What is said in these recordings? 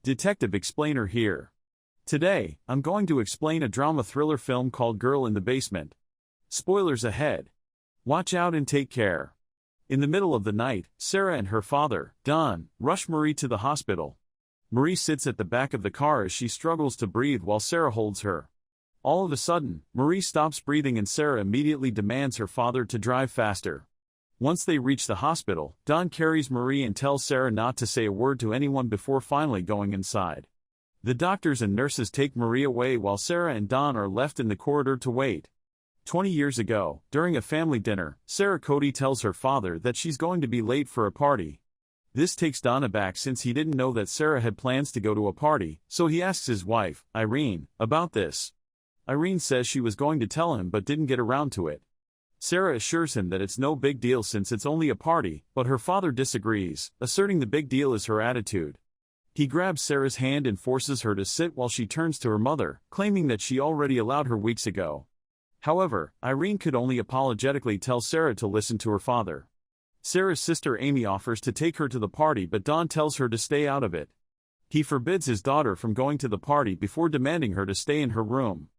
Detective Explainer here. Today, I'm going to explain a drama thriller film called Girl in the Basement. Spoilers ahead. Watch out and take care. In the middle of the night, Sara and her father, Don, rush Marie to the hospital. Marie sits at the back of the car as she struggles to breathe while Sara holds her. All of a sudden, Marie stops breathing and Sara immediately demands her father to drive faster. Once they reach the hospital, Don carries Marie and tells Sara not to say a word to anyone before finally going inside. The doctors and nurses take Marie away while Sara and Don are left in the corridor to wait. 20 years ago, during a family dinner, Sara Cody tells her father that she's going to be late for a party. This takes Don aback since he didn't know that Sara had plans to go to a party, so he asks his wife, Irene, about this. Irene says she was going to tell him but didn't get around to it. Sara assures him that it's no big deal since it's only a party, but her father disagrees, asserting the big deal is her attitude. He grabs Sara's hand and forces her to sit while she turns to her mother, claiming that she already allowed her weeks ago. However, Irene could only apologetically tell Sara to listen to her father. Sara's sister Amy offers to take her to the party but Don tells her to stay out of it. He forbids his daughter from going to the party before demanding her to stay in her room.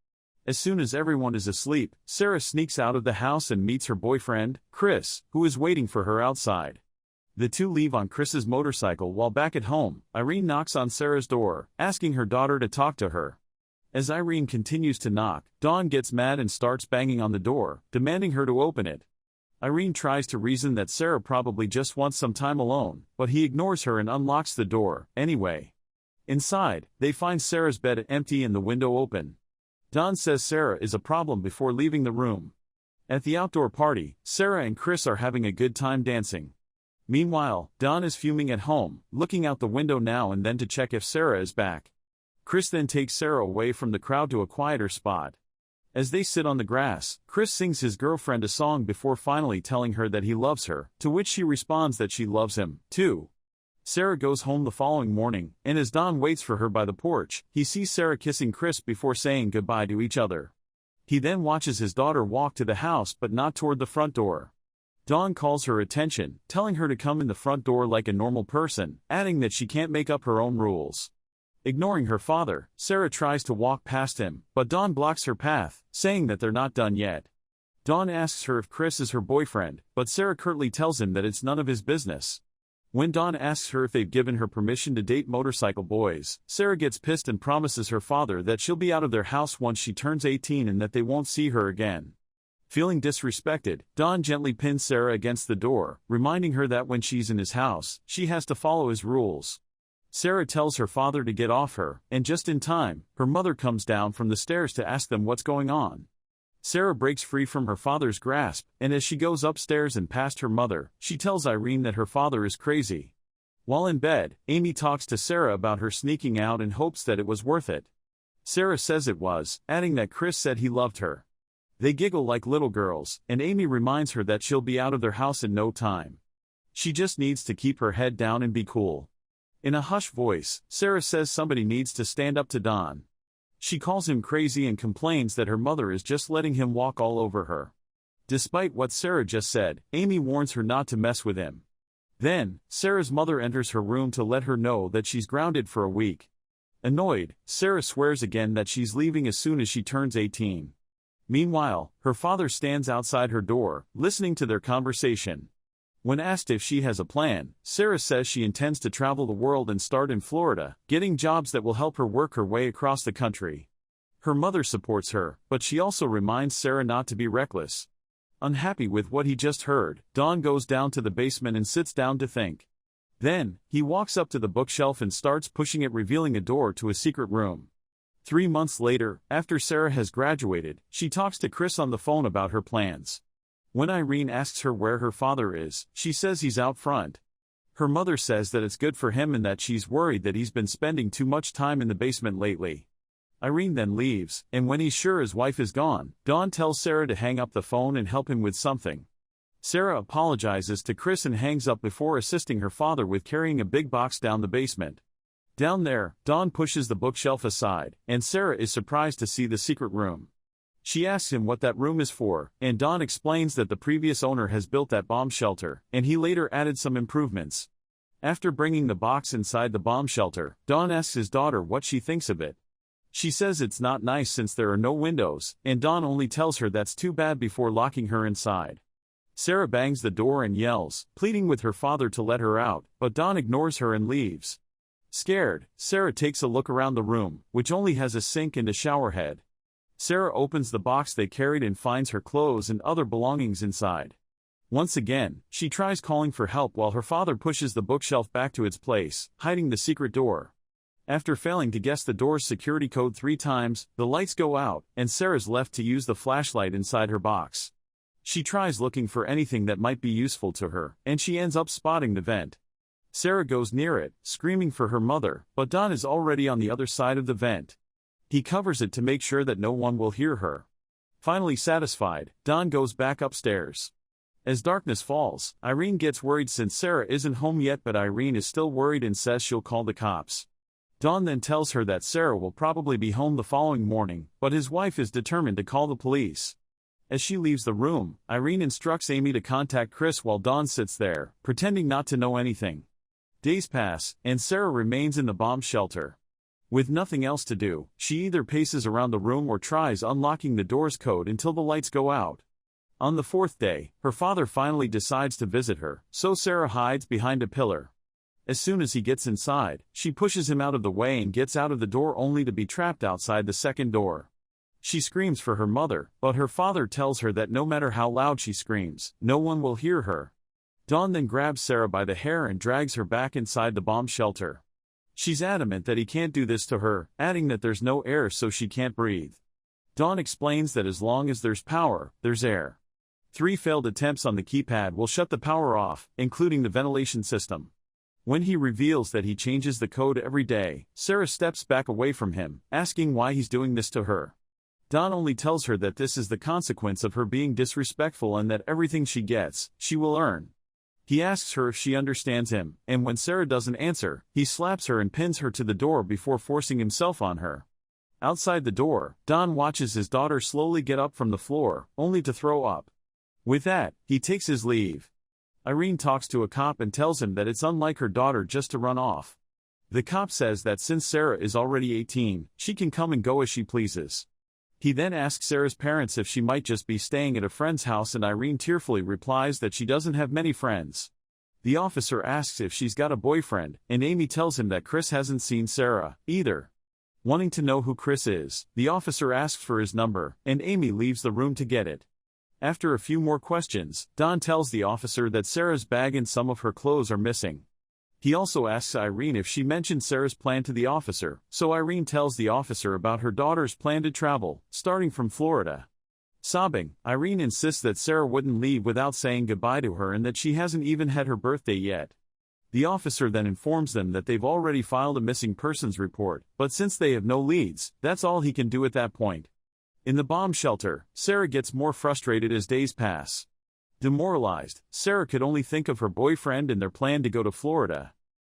As soon as everyone is asleep, Sara sneaks out of the house and meets her boyfriend, Chris, who is waiting for her outside. The two leave on Chris's motorcycle while back at home. Irene knocks on Sara's door, asking her daughter to talk to her. As Irene continues to knock, Don gets mad and starts banging on the door, demanding her to open it. Irene tries to reason that Sara probably just wants some time alone, but he ignores her and unlocks the door, anyway. Inside, they find Sara's bed empty and the window open. Don says Sara is a problem before leaving the room. At the outdoor party, Sara and Chris are having a good time dancing. Meanwhile, Don is fuming at home, looking out the window now and then to check if Sara is back. Chris then takes Sara away from the crowd to a quieter spot. As they sit on the grass, Chris sings his girlfriend a song before finally telling her that he loves her, to which she responds that she loves him, too. Sara goes home the following morning, and as Don waits for her by the porch, he sees Sara kissing Chris before saying goodbye to each other. He then watches his daughter walk to the house but not toward the front door. Don calls her attention, telling her to come in the front door like a normal person, adding that she can't make up her own rules. Ignoring her father, Sara tries to walk past him, but Don blocks her path, saying that they're not done yet. Don asks her if Chris is her boyfriend, but Sara curtly tells him that it's none of his business. When Don asks her if they've given her permission to date motorcycle boys, Sara gets pissed and promises her father that she'll be out of their house once she turns 18 and that they won't see her again. Feeling disrespected, Don gently pins Sara against the door, reminding her that when she's in his house, she has to follow his rules. Sara tells her father to get off her, and just in time, her mother comes down from the stairs to ask them what's going on. Sara breaks free from her father's grasp, and as she goes upstairs and past her mother, she tells Irene that her father is crazy. While in bed, Amy talks to Sara about her sneaking out and hopes that it was worth it. Sara says it was, adding that Chris said he loved her. They giggle like little girls, and Amy reminds her that she'll be out of their house in no time. She just needs to keep her head down and be cool. In a hushed voice, Sara says somebody needs to stand up to Don. She calls him crazy and complains that her mother is just letting him walk all over her. Despite what Sara just said, Amy warns her not to mess with him. Then, Sara's mother enters her room to let her know that she's grounded for a week. Annoyed, Sara swears again that she's leaving as soon as she turns 18. Meanwhile, her father stands outside her door, listening to their conversation. When asked if she has a plan, Sara says she intends to travel the world and start in Florida, getting jobs that will help her work her way across the country. Her mother supports her, but she also reminds Sara not to be reckless. Unhappy with what he just heard, Don goes down to the basement and sits down to think. Then, he walks up to the bookshelf and starts pushing it, revealing a door to a secret room. 3 months later, after Sara has graduated, she talks to Chris on the phone about her plans. When Irene asks her where her father is, she says he's out front. Her mother says that it's good for him and that she's worried that he's been spending too much time in the basement lately. Irene then leaves, and when he's sure his wife is gone, Don tells Sara to hang up the phone and help him with something. Sara apologizes to Chris and hangs up before assisting her father with carrying a big box down the basement. Down there, Don pushes the bookshelf aside, and Sara is surprised to see the secret room. She asks him what that room is for, and Don explains that the previous owner has built that bomb shelter, and he later added some improvements. After bringing the box inside the bomb shelter, Don asks his daughter what she thinks of it. She says it's not nice since there are no windows, and Don only tells her that's too bad before locking her inside. Sara bangs the door and yells, pleading with her father to let her out, but Don ignores her and leaves. Scared, Sara takes a look around the room, which only has a sink and a shower head. Sara opens the box they carried and finds her clothes and other belongings inside. Once again, she tries calling for help while her father pushes the bookshelf back to its place, hiding the secret door. After failing to guess the door's security code 3 times, the lights go out, and Sara's left to use the flashlight inside her box. She tries looking for anything that might be useful to her, and she ends up spotting the vent. Sara goes near it, screaming for her mother, but Don is already on the other side of the vent. He covers it to make sure that no one will hear her. Finally satisfied, Don goes back upstairs. As darkness falls, Irene gets worried since Sara isn't home yet, but Irene is still worried and says she'll call the cops. Don then tells her that Sara will probably be home the following morning, but his wife is determined to call the police. As she leaves the room, Irene instructs Amy to contact Chris while Don sits there, pretending not to know anything. Days pass, and Sara remains in the bomb shelter. With nothing else to do, she either paces around the room or tries unlocking the door's code until the lights go out. On the 4th day, her father finally decides to visit her, so Sara hides behind a pillar. As soon as he gets inside, she pushes him out of the way and gets out of the door only to be trapped outside the second door. She screams for her mother, but her father tells her that no matter how loud she screams, no one will hear her. Don then grabs Sara by the hair and drags her back inside the bomb shelter. She's adamant that he can't do this to her, adding that there's no air so she can't breathe. Don explains that as long as there's power, there's air. 3 failed attempts on the keypad will shut the power off, including the ventilation system. When he reveals that he changes the code every day, Sara steps back away from him, asking why he's doing this to her. Don only tells her that this is the consequence of her being disrespectful and that everything she gets, she will earn. He asks her if she understands him, and when Sara doesn't answer, he slaps her and pins her to the door before forcing himself on her. Outside the door, Don watches his daughter slowly get up from the floor, only to throw up. With that, he takes his leave. Irene talks to a cop and tells him that it's unlike her daughter just to run off. The cop says that since Sara is already 18, she can come and go as she pleases. He then asks Sara's parents if she might just be staying at a friend's house, and Irene tearfully replies that she doesn't have many friends. The officer asks if she's got a boyfriend, and Amy tells him that Chris hasn't seen Sara, either. Wanting to know who Chris is, the officer asks for his number, and Amy leaves the room to get it. After a few more questions, Don tells the officer that Sara's bag and some of her clothes are missing. He also asks Irene if she mentioned Sara's plan to the officer, so Irene tells the officer about her daughter's plan to travel, starting from Florida. Sobbing, Irene insists that Sara wouldn't leave without saying goodbye to her and that she hasn't even had her birthday yet. The officer then informs them that they've already filed a missing persons report, but since they have no leads, that's all he can do at that point. In the bomb shelter, Sara gets more frustrated as days pass. Demoralized, Sara could only think of her boyfriend and their plan to go to Florida.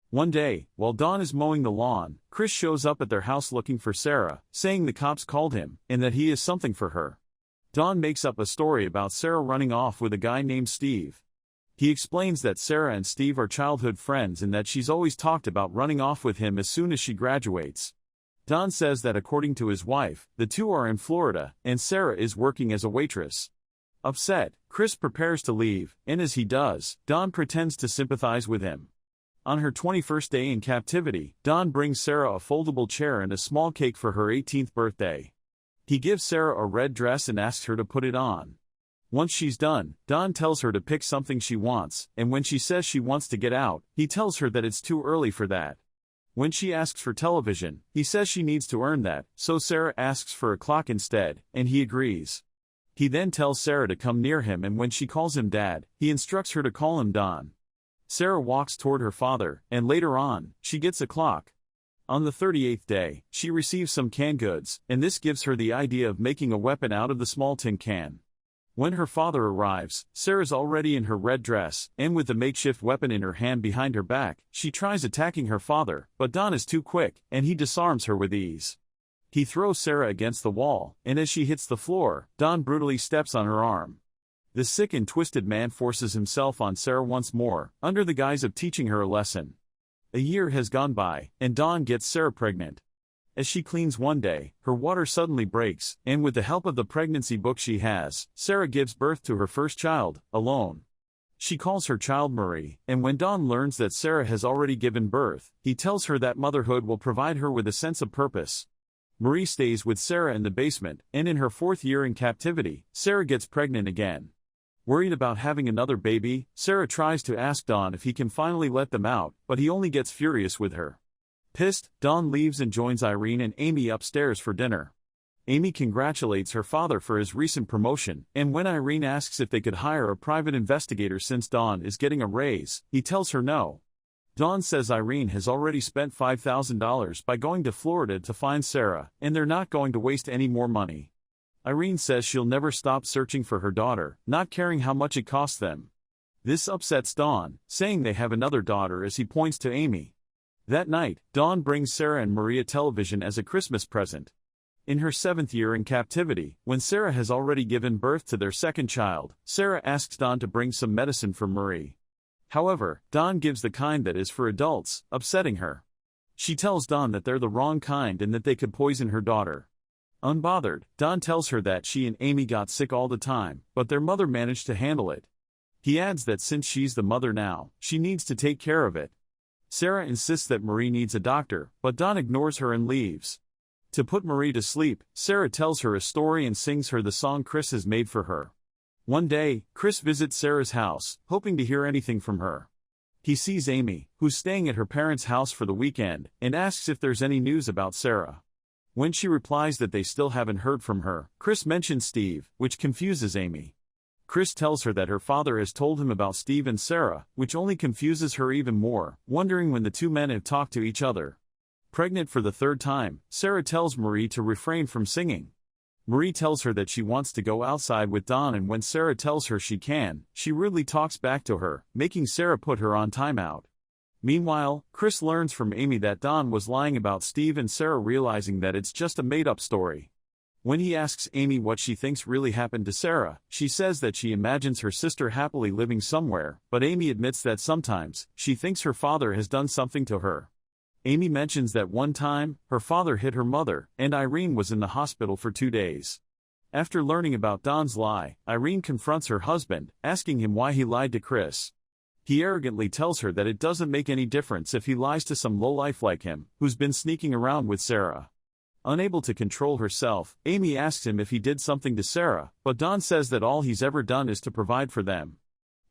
One day, while Don is mowing the lawn, Chris shows up at their house looking for Sara, saying the cops called him, and that he has something for her. Don makes up a story about Sara running off with a guy named Steve. He explains that Sara and Steve are childhood friends and that she's always talked about running off with him as soon as she graduates. Don says that according to his wife, the two are in Florida, and Sara is working as a waitress. Upset, Chris prepares to leave, and as he does, Don pretends to sympathize with him. On her 21st day in captivity, Don brings Sara a foldable chair and a small cake for her 18th birthday. He gives Sara a red dress and asks her to put it on. Once she's done, Don tells her to pick something she wants, and when she says she wants to get out, he tells her that it's too early for that. When she asks for television, he says she needs to earn that, so Sara asks for a clock instead, and he agrees. He then tells Sara to come near him, and when she calls him Dad, he instructs her to call him Don. Sara walks toward her father, and later on, she gets a clock. On the 38th day, she receives some canned goods, and this gives her the idea of making a weapon out of the small tin can. When her father arrives, Sara's already in her red dress, and with the makeshift weapon in her hand behind her back, she tries attacking her father, but Don is too quick, and he disarms her with ease. He throws Sara against the wall, and as she hits the floor, Don brutally steps on her arm. The sick and twisted man forces himself on Sara once more, under the guise of teaching her a lesson. A year has gone by, and Dawn gets Sara pregnant. As she cleans one day, her water suddenly breaks, and with the help of the pregnancy book she has, Sara gives birth to her first child, alone. She calls her child Marie, and when Dawn learns that Sara has already given birth, he tells her that motherhood will provide her with a sense of purpose. Marie stays with Sara in the basement, and in her 4th year in captivity, Sara gets pregnant again. Worried about having another baby, Sara tries to ask Dawn if he can finally let them out, but he only gets furious with her. Pissed, Dawn leaves and joins Irene and Amy upstairs for dinner. Amy congratulates her father for his recent promotion, and when Irene asks if they could hire a private investigator since Dawn is getting a raise, he tells her no. Dawn says Irene has already spent $5,000 by going to Florida to find Sara, and they're not going to waste any more money. Irene says she'll never stop searching for her daughter, not caring how much it costs them. This upsets Dawn, saying they have another daughter as he points to Amy. That night, Dawn brings Sara and Marie a television as a Christmas present. In her 7th year in captivity, when Sara has already given birth to their second child, Sara asks Dawn to bring some medicine for Marie. However, Dawn gives the kind that is for adults, upsetting her. She tells Dawn that they're the wrong kind and that they could poison her daughter. Unbothered, Dawn tells her that she and Amy got sick all the time, but their mother managed to handle it. He adds that since she's the mother now, she needs to take care of it. Sara insists that Marie needs a doctor, but Dawn ignores her and leaves. To put Marie to sleep, Sara tells her a story and sings her the song Chris has made for her. One day, Chris visits Sara's house, hoping to hear anything from her. He sees Amy, who's staying at her parents' house for the weekend, and asks if there's any news about Sara. When she replies that they still haven't heard from her, Chris mentions Steve, which confuses Amy. Chris tells her that her father has told him about Steve and Sara, which only confuses her even more, wondering when the two men have talked to each other. Pregnant for the 3rd time, Sara tells Marie to refrain from singing. Marie tells her that she wants to go outside with Dawn, and when Sara tells her she can, she rudely talks back to her, making Sara put her on timeout. Meanwhile, Chris learns from Amy that Dawn was lying about Steve, and Sara realizing that it's just a made-up story. When he asks Amy what she thinks really happened to Sara, she says that she imagines her sister happily living somewhere, but Amy admits that sometimes, she thinks her father has done something to her. Amy mentions that one time, her father hit her mother, and Irene was in the hospital for 2 days. After learning about Dawn's lie, Irene confronts her husband, asking him why he lied to Chris. He arrogantly tells her that it doesn't make any difference if he lies to some lowlife like him, who's been sneaking around with Sara. Unable to control herself, Amy asks him if he did something to Sara, but Dawn says that all he's ever done is to provide for them.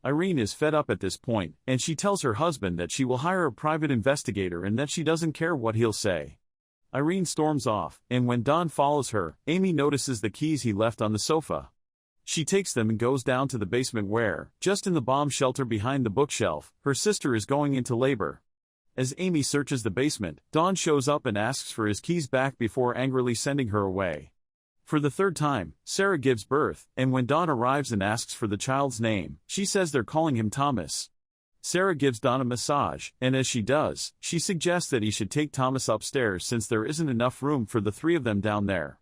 Irene is fed up at this point, and she tells her husband that she will hire a private investigator and that she doesn't care what he'll say. Irene storms off, and when Dawn follows her, Amy notices the keys he left on the sofa. She takes them and goes down to the basement where, just in the bomb shelter behind the bookshelf, her sister is going into labor. As Amy searches the basement, Dawn shows up and asks for his keys back before angrily sending her away. For the 3rd time, Sara gives birth, and when Dawn arrives and asks for the child's name, she says they're calling him Thomas. Sara gives Dawn a massage, and as she does, she suggests that he should take Thomas upstairs since there isn't enough room for the 3 of them down there.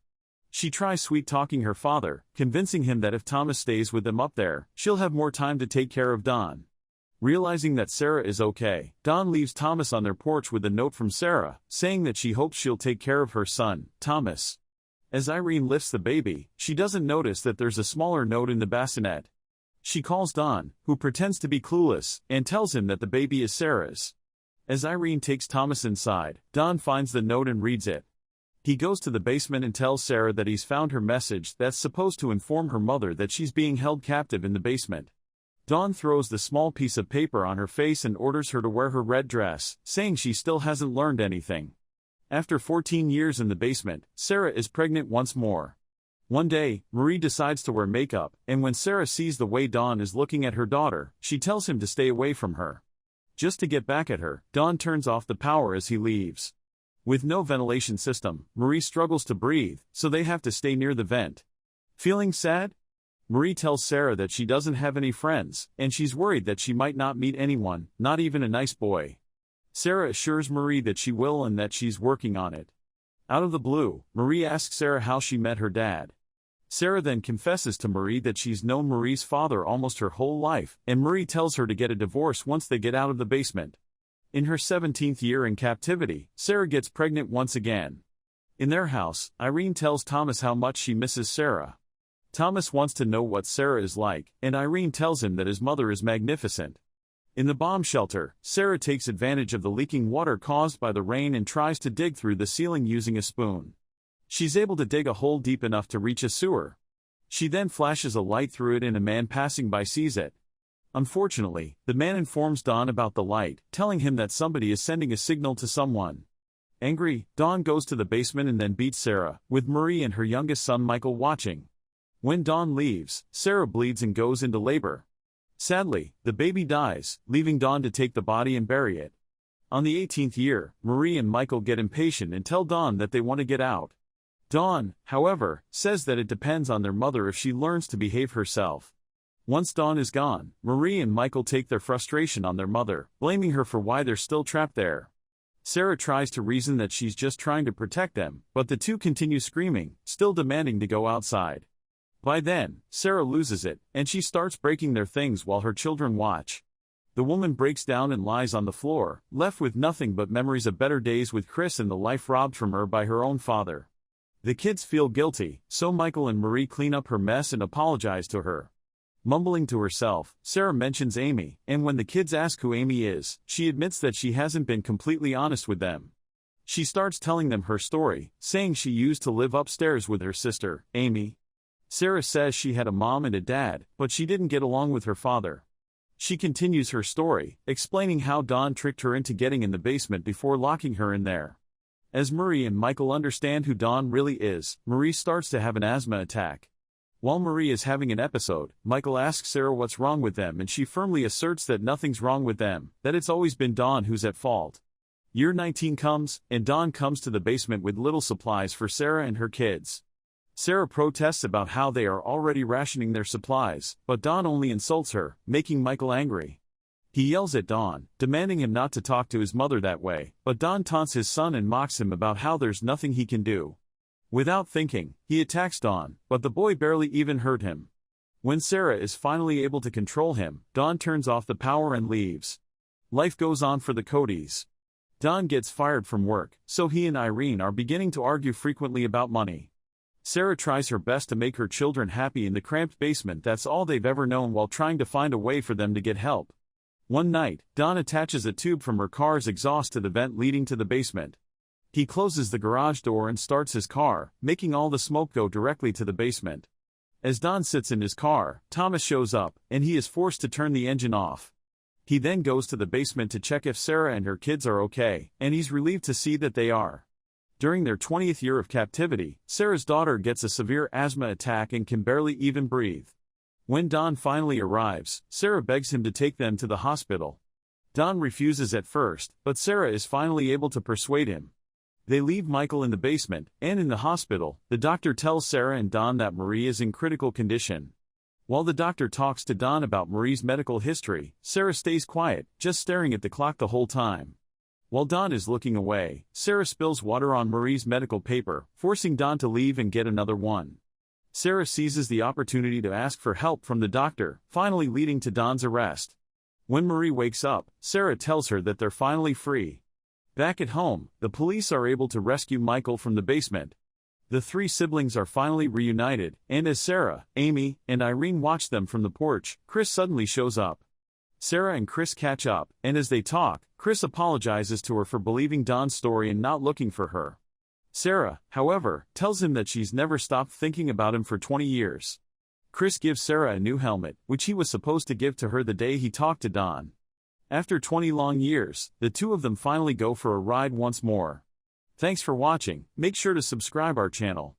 She tries sweet-talking her father, convincing him that if Thomas stays with them up there, she'll have more time to take care of Dawn. Realizing that Sara is okay, Dawn leaves Thomas on their porch with a note from Sara, saying that she hopes she'll take care of her son, Thomas. As Irene lifts the baby, she doesn't notice that there's a smaller note in the bassinet. She calls Dawn, who pretends to be clueless, and tells him that the baby is Sara's. As Irene takes Thomas inside, Dawn finds the note and reads it. He goes to the basement and tells Sara that he's found her message that's supposed to inform her mother that she's being held captive in the basement. Dawn throws the small piece of paper on her face and orders her to wear her red dress, saying she still hasn't learned anything. After 14 years in the basement, Sara is pregnant once more. One day, Marie decides to wear makeup, and when Sara sees the way Dawn is looking at her daughter, she tells him to stay away from her. Just to get back at her, Dawn turns off the power as he leaves. With no ventilation system, Marie struggles to breathe, so they have to stay near the vent. Feeling sad? Marie tells Sara that she doesn't have any friends, and she's worried that she might not meet anyone, not even a nice boy. Sara assures Marie that she will and that she's working on it. Out of the blue, Marie asks Sara how she met her dad. Sara then confesses to Marie that she's known Marie's father almost her whole life, and Marie tells her to get a divorce once they get out of the basement. In her 17th year in captivity, Sara gets pregnant once again. In their house, Irene tells Thomas how much she misses Sara. Thomas wants to know what Sara is like, and Irene tells him that his mother is magnificent. In the bomb shelter, Sara takes advantage of the leaking water caused by the rain and tries to dig through the ceiling using a spoon. She's able to dig a hole deep enough to reach a sewer. She then flashes a light through it and a man passing by sees it. Unfortunately, the man informs Dawn about the light, telling him that somebody is sending a signal to someone. Angry, Dawn goes to the basement and then beats Sara, with Marie and her youngest son Michael watching. When Dawn leaves, Sara bleeds and goes into labor. Sadly, the baby dies, leaving Dawn to take the body and bury it. On the 18th year, Marie and Michael get impatient and tell Dawn that they want to get out. Dawn, however, says that it depends on their mother if she learns to behave herself. Once Dawn is gone, Marie and Michael take their frustration on their mother, blaming her for why they're still trapped there. Sara tries to reason that she's just trying to protect them, but the two continue screaming, still demanding to go outside. By then, Sara loses it, and she starts breaking their things while her children watch. The woman breaks down and lies on the floor, left with nothing but memories of better days with Chris and the life robbed from her by her own father. The kids feel guilty, so Michael and Marie clean up her mess and apologize to her. Mumbling to herself, Sara mentions Amy, and when the kids ask who Amy is, she admits that she hasn't been completely honest with them. She starts telling them her story, saying she used to live upstairs with her sister, Amy. Sara says she had a mom and a dad, but she didn't get along with her father. She continues her story, explaining how Dawn tricked her into getting in the basement before locking her in there. As Marie and Michael understand who Dawn really is, Marie starts to have an asthma attack. While Marie is having an episode, Michael asks Sara what's wrong with them and she firmly asserts that nothing's wrong with them, that it's always been Dawn who's at fault. Year 19 comes, and Dawn comes to the basement with little supplies for Sara and her kids. Sara protests about how they are already rationing their supplies, but Dawn only insults her, making Michael angry. He yells at Dawn, demanding him not to talk to his mother that way, but Dawn taunts his son and mocks him about how there's nothing he can do. Without thinking, he attacks Dawn, but the boy barely even hurt him. When Sara is finally able to control him, Dawn turns off the power and leaves. Life goes on for the Codys. Dawn gets fired from work, so he and Irene are beginning to argue frequently about money. Sara tries her best to make her children happy in the cramped basement that's all they've ever known while trying to find a way for them to get help. One night, Dawn attaches a tube from her car's exhaust to the vent leading to the basement. He closes the garage door and starts his car, making all the smoke go directly to the basement. As Dawn sits in his car, Thomas shows up, and he is forced to turn the engine off. He then goes to the basement to check if Sara and her kids are okay, and he's relieved to see that they are. During their 20th year of captivity, Sara's daughter gets a severe asthma attack and can barely even breathe. When Dawn finally arrives, Sara begs him to take them to the hospital. Dawn refuses at first, but Sara is finally able to persuade him. They leave Michael in the basement, and in the hospital, the doctor tells Sara and Dawn that Marie is in critical condition. While the doctor talks to Dawn about Marie's medical history, Sara stays quiet, just staring at the clock the whole time. While Dawn is looking away, Sara spills water on Marie's medical paper, forcing Dawn to leave and get another one. Sara seizes the opportunity to ask for help from the doctor, finally leading to Dawn's arrest. When Marie wakes up, Sara tells her that they're finally free. Back at home, the police are able to rescue Michael from the basement. The three siblings are finally reunited, and as Sara, Amy, and Irene watch them from the porch, Chris suddenly shows up. Sara and Chris catch up, and as they talk, Chris apologizes to her for believing Dawn's story and not looking for her. Sara, however, tells him that she's never stopped thinking about him for 20 years. Chris gives Sara a new helmet, which he was supposed to give to her the day he talked to Dawn. After 20 long years, the two of them finally go for a ride once more. Thanks for watching. Make sure to subscribe our channel.